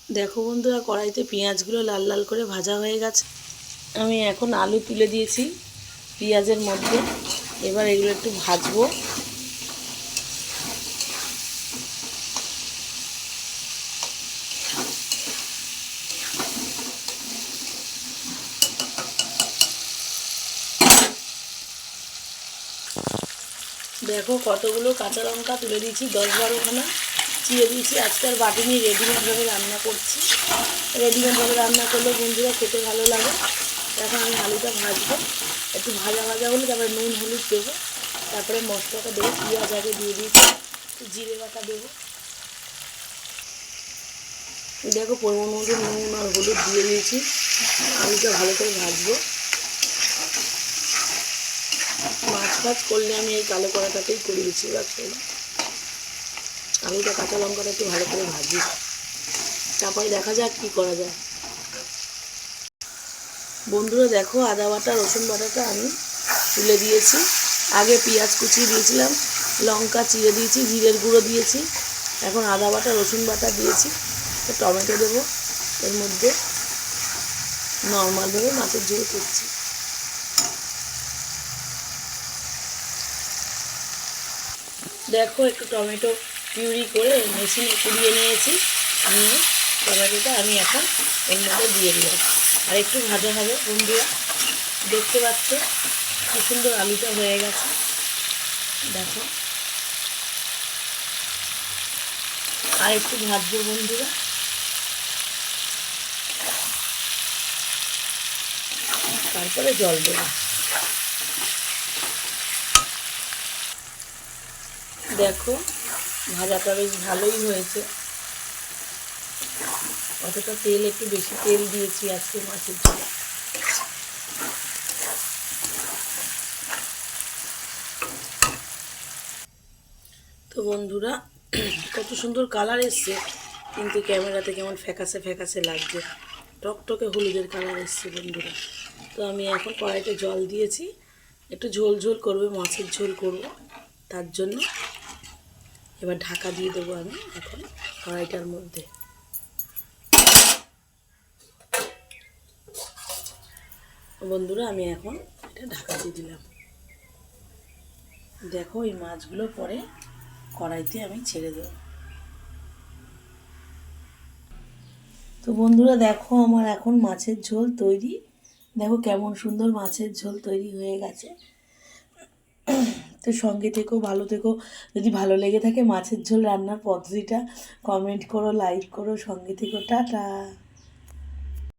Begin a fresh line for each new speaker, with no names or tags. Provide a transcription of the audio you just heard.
দেখো বন্ধুরা, কড়াইতে পেঁয়াজগুলো লাল লাল করে ভাজা হয়ে গেছে। আমি এখন আলু তুলে দিয়েছি পেঁয়াজের মধ্যে। এবার এগুলো একটু ভাজবো। দেখো কতগুলো কাঁচা লঙ্কা তুলে দিয়েছি, 10-12খানা চিড়ে দিয়েছি। আজকে আর বাটি নিয়ে রেডিমেডভাবে রান্না করছি। রেডিমেডভাবে রান্না করলে বন্ধুরা খেতে ভালো লাগে। এখন আমি আলুটা ভাজবো, একটু ভাজা ভাজা হলে তারপরে নুন হলুদ দেবো, তারপরে মশলাটা দেবো। পেঁয়াজ আগে দিয়ে দিয়েছি, জিরে বাটা দেবো। দেখো পরিমাণ মতো নুন আর হলুদ দিয়ে দিয়েছি। আলুটা ভালো করে ভাজবো। মাছ ভাজ করলে আমি এই কালো কড়াটাতেই করে দিচ্ছি। আলুটা কাঁচা লঙ্কাটা একটু ভালো করে ভাজি, তারপরে দেখা যাক কী করা যায়। বন্ধুরা দেখো, আদা বাটা রসুন বাটাটা আমি তুলে দিয়েছি। আগে পেঁয়াজ কুচিয়ে দিয়েছিলাম, লঙ্কা চিড়ে দিয়েছি, জিরের গুঁড়ো দিয়েছি। এখন আদা বাটা রসুন বাটা দিয়েছি। টমেটো দেবো এর মধ্যে। নর্মালভাবে মাছের ঝোল করছি। দেখো একটু টমেটো পিউরি করে মেশিনে কুড়িয়ে নিয়েছি। নিয়ে টমেটোটা আমি এখন এর মধ্যে দিয়ে দিলাম। আর একটু ভাজা হবে বন্ধুরা। দেখতে পাচ্ছ কি সুন্দর আলুটা হয়ে গেছে। দেখো আর একটু ভাজবো বন্ধুরা। তারপরে জল দেবো। দেখো ভাজাটা বেশ ভালোই হয়েছে। অতটা তেল, একটু বেশি তেল দিয়েছি আজকে মাছের ঝোলে। তো বন্ধুরা, কত সুন্দর কালার এসছে, কিন্তু ক্যামেরাতে কেমন ফ্যাকাসে ফ্যাকাসে লাগছে। টকটকে হলুদের কালার এসছে বন্ধুরা। তো আমি এখন কড়াইতে জল দিয়েছি, একটু ঝোল ঝোল করবে, মাছের ঝোল করব। তার জন্য এবার ঢাকা দিয়ে দেবো আমি এখন কড়াইটার মধ্যে। বন্ধুরা আমি এখন এটা ঢাকা দিয়ে দিলাম। দেখো এই মাছগুলো পরে কড়াইতে আমি ছেড়ে দেব। তো বন্ধুরা দেখো, আমার এখন মাছের ঝোল তৈরি। দেখো কেমন সুন্দর মাছের ঝোল তৈরি হয়ে গেছে। তো সঙ্গে থেকো, ভালো থেকো। যদি ভালো লেগে থাকে মাছের ঝোল রান্নার পদ্ধতিটা, কমেন্ট করো, লাইক করো, সঙ্গে থেকো। টাটা।